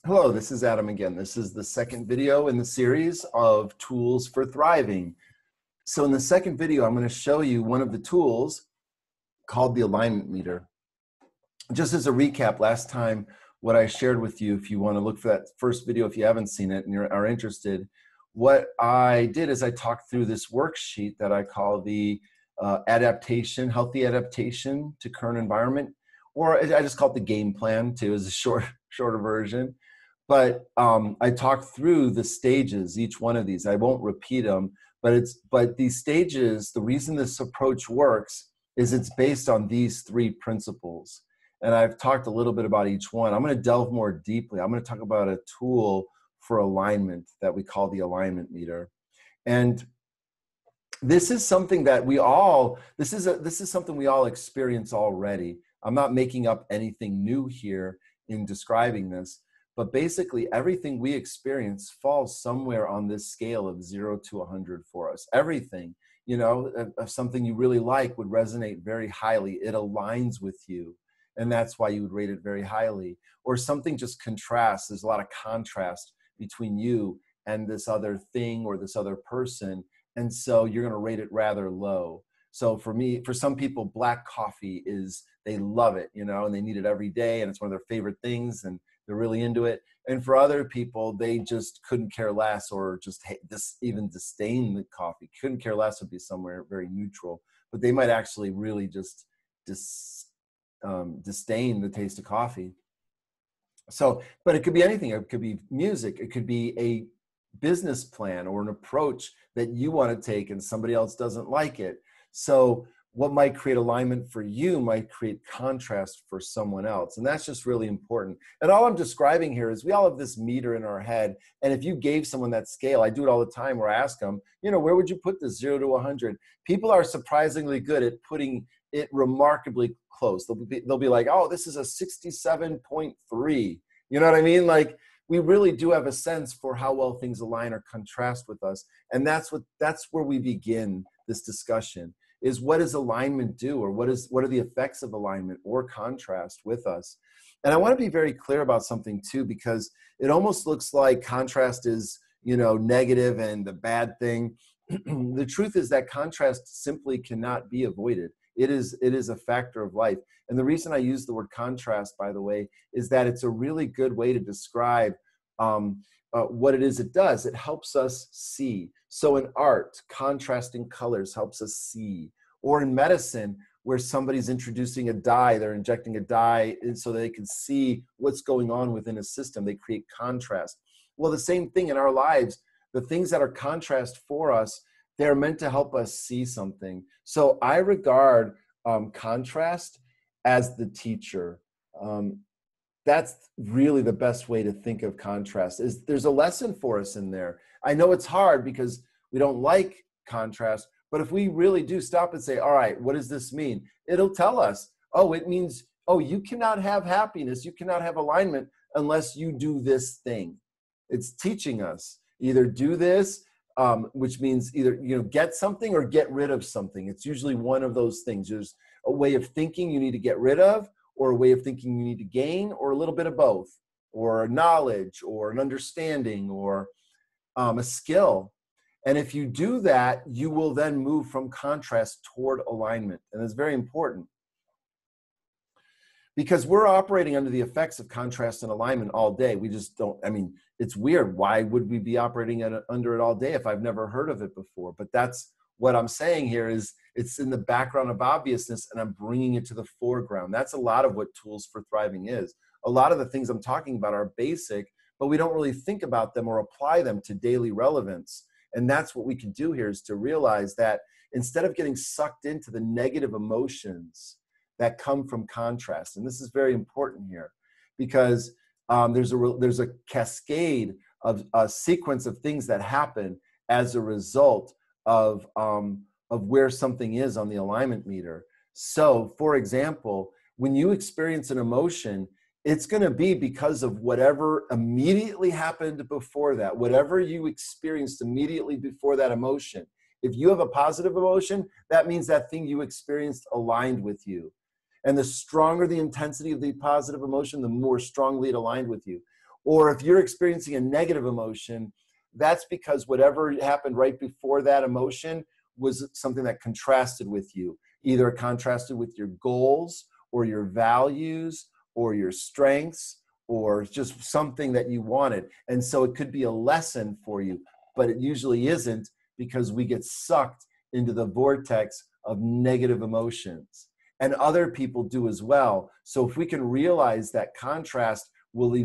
Hello, this is Adam again. This is the second video in the series of tools for thriving. So in the second video, I'm going to show you one of the tools called the alignment meter. Just as a recap, last time what I shared with you, if you want to look for that first video, if you haven't seen it and are interested, what I did is I talked through this worksheet that I call the healthy adaptation to current environment, or I just call it the game plan too, as a shorter version. But I talked through the stages, each one of these. I won't repeat them, but these stages, the reason this approach works is it's based on these three principles. And I've talked a little bit about each one. I'm going to delve more deeply. I'm going to talk about a tool for alignment that we call the alignment meter. And this is something that this is something we all experience already. I'm not making up anything new here in describing this. But basically, everything we experience falls somewhere on this scale of 0 to 100 for us. Everything, if something you really like would resonate very highly. It aligns with you, and that's why you would rate it very highly. Or something just contrasts. There's a lot of contrast between you and this other thing or this other person, and so you're going to rate it rather low. So for some people, black coffee they love it, and they need it every day, and it's one of their favorite things, and they're really into it. And for other people, they just couldn't care less, or just even disdain the coffee. Couldn't care less would be somewhere very neutral, but they might actually really just disdain the taste of coffee. So, but it could be anything. It could be music. It could be a business plan or an approach that you want to take and somebody else doesn't like it. So what might create alignment for you might create contrast for someone else. And that's just really important. And all I'm describing here is we all have this meter in our head. And if you gave someone that scale, I do it all the time where I ask them, where would you put this 0 to 100? People are surprisingly good at putting it remarkably close. They'll be like, oh, this is a 67.3. You know what I mean? Like, we really do have a sense for how well things align or contrast with us. And that's where we begin this discussion. Is what does alignment do, or what are the effects of alignment or contrast with us? And I want to be very clear about something too, because it almost looks like contrast is, negative and the bad thing. The truth is that contrast simply cannot be avoided. It is a factor of life. And the reason I use the word contrast, by the way, is that it's a really good way to describe what it is it does. It helps us see. So in art, contrasting colors helps us see. Or in medicine, where somebody's introducing a dye, they're injecting a dye so they can see what's going on within a system. They create contrast. Well, the same thing in our lives. The things that are contrast for us, they're meant to help us see something. So I regard contrast as the teacher. That's really the best way to think of contrast. Is there's a lesson for us in there. I know it's hard because we don't like contrast, but if we really do stop and say, all right, what does this mean? It'll tell us, it means, you cannot have happiness, you cannot have alignment unless you do this thing. It's teaching us either do this, which means either, get something or get rid of something. It's usually one of those things. There's a way of thinking you need to get rid of, or a way of thinking you need to gain, or a little bit of both, or knowledge, or an understanding, or a skill. And if you do that, you will then move from contrast toward alignment. And it's very important, because we're operating under the effects of contrast and alignment all day. We just don't, it's weird. Why would we be operating under it all day if I've never heard of it before? But that's what I'm saying here is it's in the background of obviousness, and I'm bringing it to the foreground. That's a lot of what Tools for Thriving is. A lot of the things I'm talking about are basic, but we don't really think about them or apply them to daily relevance. And that's what we can do here, is to realize that instead of getting sucked into the negative emotions that come from contrast, and this is very important here, because there's a cascade of a sequence of things that happen as a result of where something is on the alignment meter. So, for example, when you experience an emotion, it's going to be because of whatever immediately happened before that, whatever you experienced immediately before that emotion. If you have a positive emotion, that means that thing you experienced aligned with you. And the stronger the intensity of the positive emotion, the more strongly it aligned with you. Or if you're experiencing a negative emotion, that's because whatever happened right before that emotion was something that contrasted with you, either contrasted with your goals or your values or your strengths or just something that you wanted. And so it could be a lesson for you, but it usually isn't, because we get sucked into the vortex of negative emotions. And other people do as well. So if we can realize that contrast will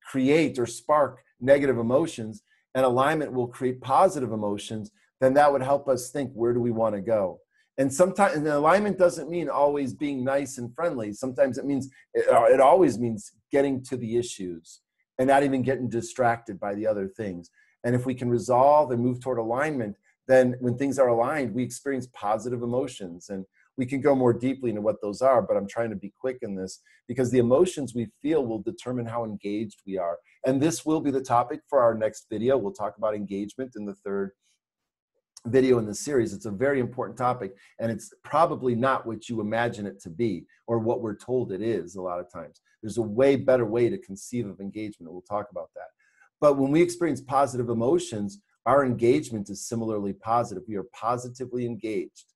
create or spark negative emotions, and alignment will create positive emotions, then that would help us think, where do we want to go? And sometimes, and alignment doesn't mean always being nice and friendly. Sometimes it means, it always means getting to the issues and not even getting distracted by the other things. And if we can resolve and move toward alignment, then when things are aligned, we experience positive emotions. And we can go more deeply into what those are, but I'm trying to be quick in this because the emotions we feel will determine how engaged we are. And this will be the topic for our next video. We'll talk about engagement in the third video in the series. It's a very important topic, and it's probably not what you imagine it to be or what we're told it is a lot of times. There's a way better way to conceive of engagement, and we'll talk about that. But when we experience positive emotions, our engagement is similarly positive. We are positively engaged.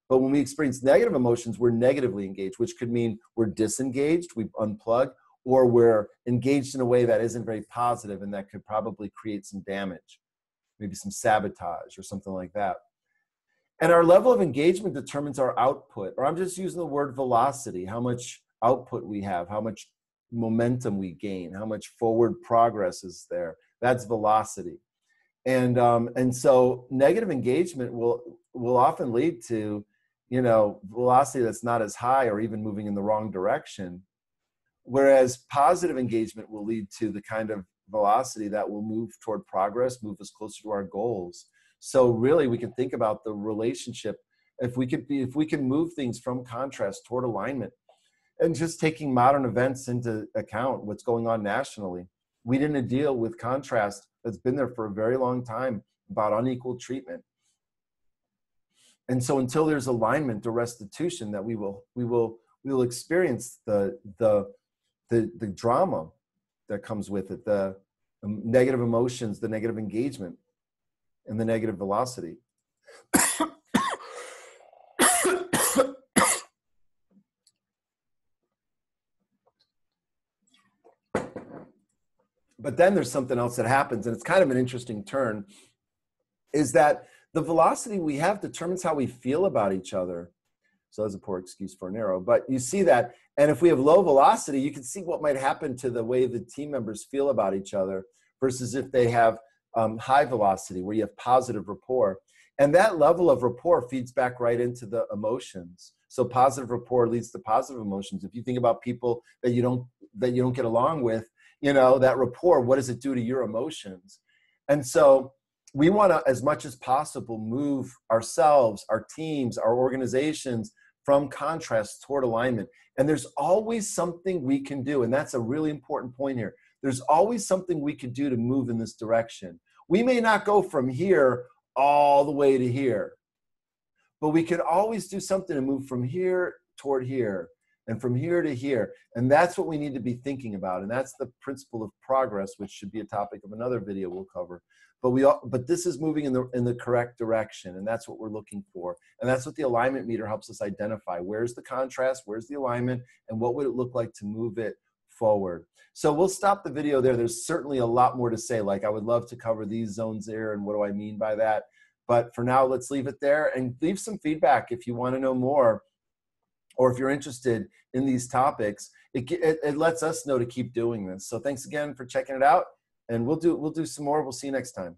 But when we experience negative emotions, we're negatively engaged, which could mean we're disengaged, we've unplugged, or we're engaged in a way that isn't very positive, and that could probably create some damage, maybe some sabotage or something like that. And our level of engagement determines our output, or I'm just using the word velocity, how much output we have, how much momentum we gain, how much forward progress is there. That's velocity. And so negative engagement will often lead to, velocity that's not as high or even moving in the wrong direction. Whereas positive engagement will lead to the kind of velocity that will move toward progress, move us closer to our goals. So really we can think about the relationship. If we can move things from contrast toward alignment, and just taking modern events into account, what's going on nationally, we didn't deal with contrast that's been there for a very long time about unequal treatment. And so until there's alignment or restitution, that we will experience the drama that comes with it, the negative emotions, the negative engagement, and the negative velocity. But then there's something else that happens, and it's kind of an interesting turn, is that the velocity we have determines how we feel about each other. So that's a poor excuse for an arrow, but you see that. And if we have low velocity, you can see what might happen to the way the team members feel about each other versus if they have high velocity, where you have positive rapport. And that level of rapport feeds back right into the emotions. So positive rapport leads to positive emotions. If you think about people that you don't get along with, that rapport, what does it do to your emotions? And so we want to, as much as possible, move ourselves, our teams, our organizations from contrast toward alignment. And there's always something we can do. And that's a really important point here. There's always something we could do to move in this direction. We may not go from here all the way to here, but we could always do something to move from here toward here and from here to here. And that's what we need to be thinking about. And that's the principle of progress, which should be a topic of another video we'll cover. But this is moving in the correct direction, and that's what we're looking for. And that's what the alignment meter helps us identify. Where's the contrast? Where's the alignment? And what would it look like to move it forward? So we'll stop the video there. There's certainly a lot more to say. Like, I would love to cover these zones there and what do I mean by that. But for now, let's leave it there and leave some feedback if you want to know more, or if you're interested in these topics. It lets us know to keep doing this. So thanks again for checking it out. And we'll do some more. We'll see you next time.